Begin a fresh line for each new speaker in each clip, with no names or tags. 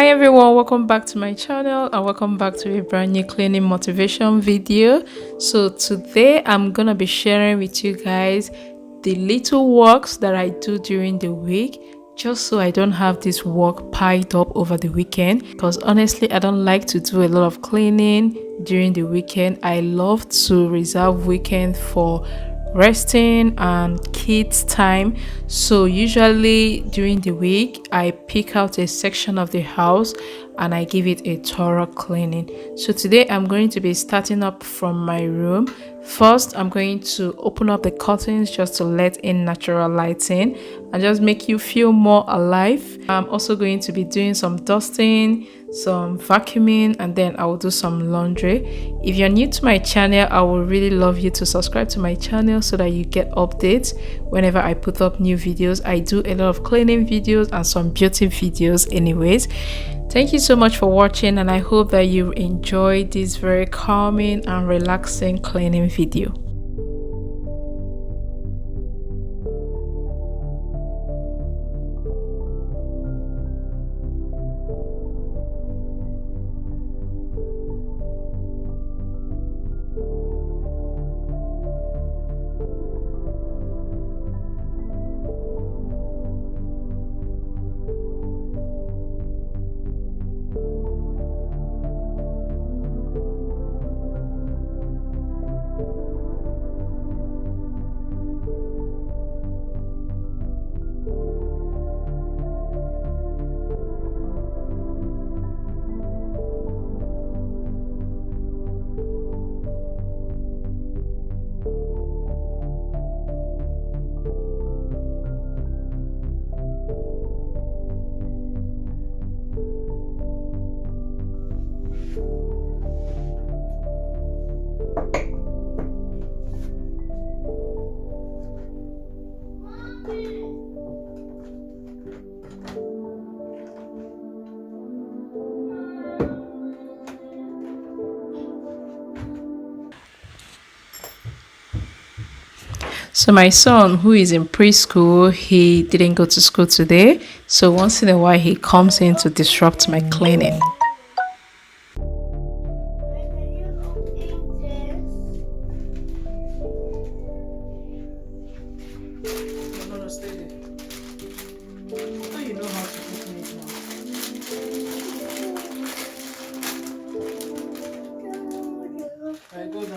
Hi everyone, welcome back to my channel and welcome back to a brand new cleaning motivation video. So today I'm gonna be sharing with you guys the little works that I do during the week, just so I don't have this work piled up over the weekend, because honestly I don't like to do a lot of cleaning during the weekend. I love to reserve weekend for resting and kids time. So usually during the week I pick out a section of the house and I give it a thorough cleaning. So today I'm going to be starting up from my room. First, I'm going to open up the curtains just to let in natural lighting and just make you feel more alive. I'm also going to be doing some dusting, some vacuuming, and then I will do some laundry. If you're new to my channel, I would really love you to subscribe to my channel so that you get updates whenever I put up new videos. I do a lot of cleaning videos and some beauty videos anyways. Thank you so much for watching, and I hope that you enjoyed this very calming and relaxing cleaning video. So my son, who is in preschool, he didn't go to school today. So once in a while, he comes in to disrupt my cleaning.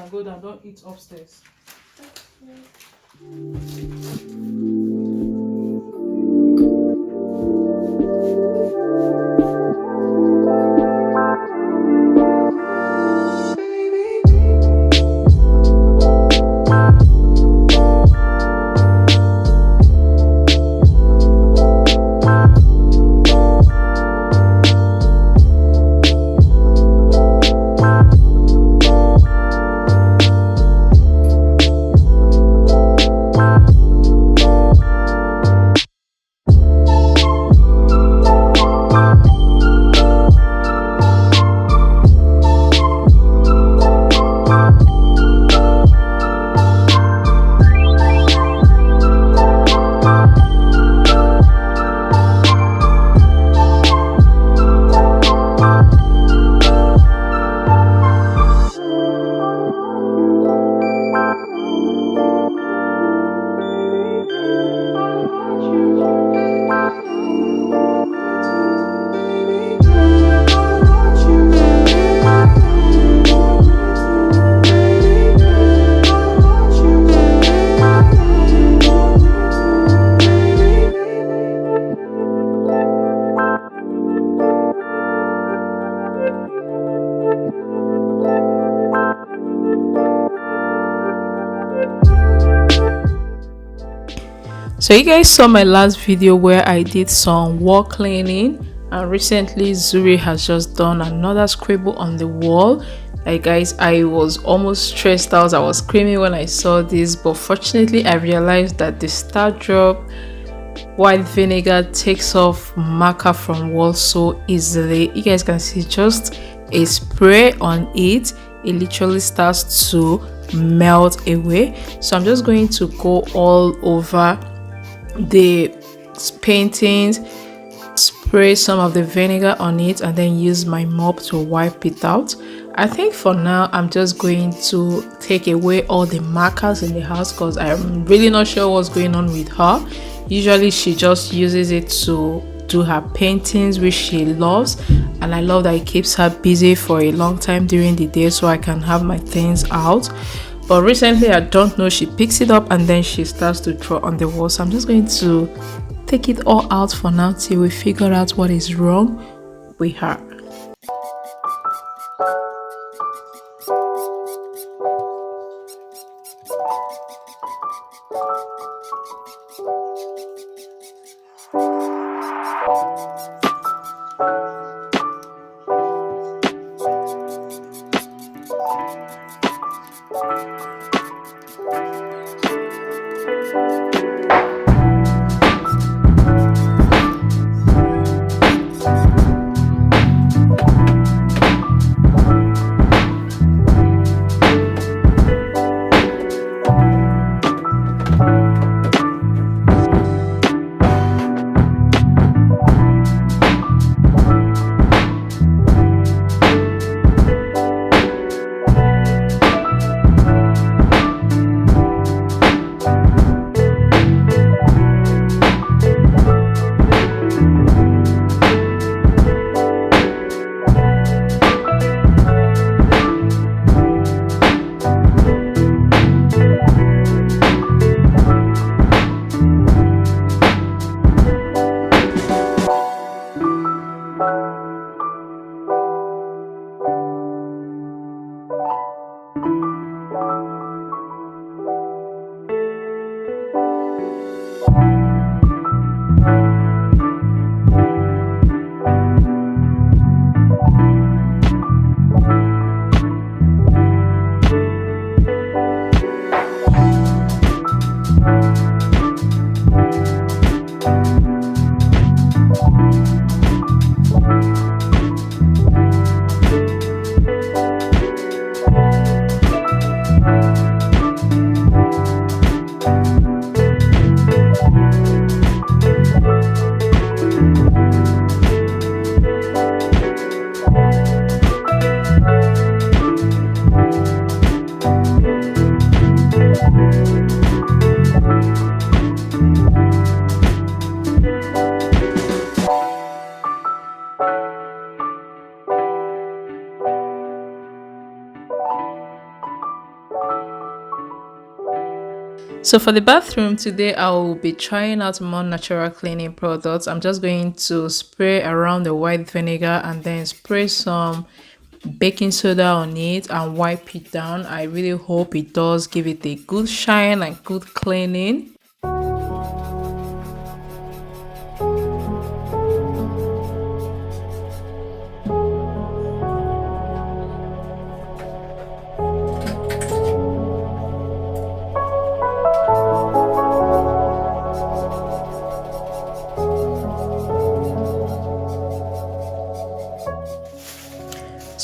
Go down, don't eat upstairs. So you guys saw my last video where I did some wall cleaning, and recently Zuri has just done another scribble on the wall. Like guys, I was almost stressed out. I was screaming when I saw this, but fortunately I realized that the star drop white vinegar takes off marker from wall so easily. You guys can see just a spray on it, it literally starts to melt away. So I'm just going to go all over the paintings, spray some of the vinegar on it and then use my mop to wipe it out. I think for now I'm just going to take away all the markers in the house because I'm really not sure what's going on with her. Usually she just uses it to do her paintings, which she loves, and I love that it keeps her busy for a long time during the day so I can have my things out. But recently, I don't know, she picks it up and then she starts to draw on the wall. So I'm just going to take it all out for now till we figure out what is wrong with her. So for the bathroom today, I will be trying out more natural cleaning products. I'm just going to spray around the white vinegar and then spray some baking soda on it and wipe it down. I really hope it does give it a good shine and good cleaning.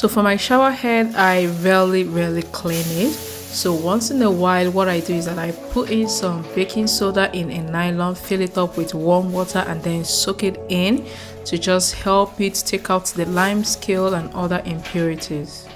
So for my shower head, I rarely clean it. So once in a while, what I do is that I put in some baking soda in a nylon, fill it up with warm water and then soak it in to just help it take out the lime scale and other impurities.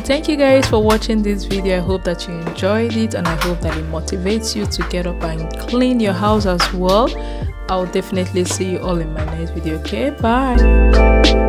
Thank you guys for watching this video. I hope that you enjoyed it, and I hope that it motivates you to get up and clean your house as well. I'll definitely see you all in my next video. Okay, bye.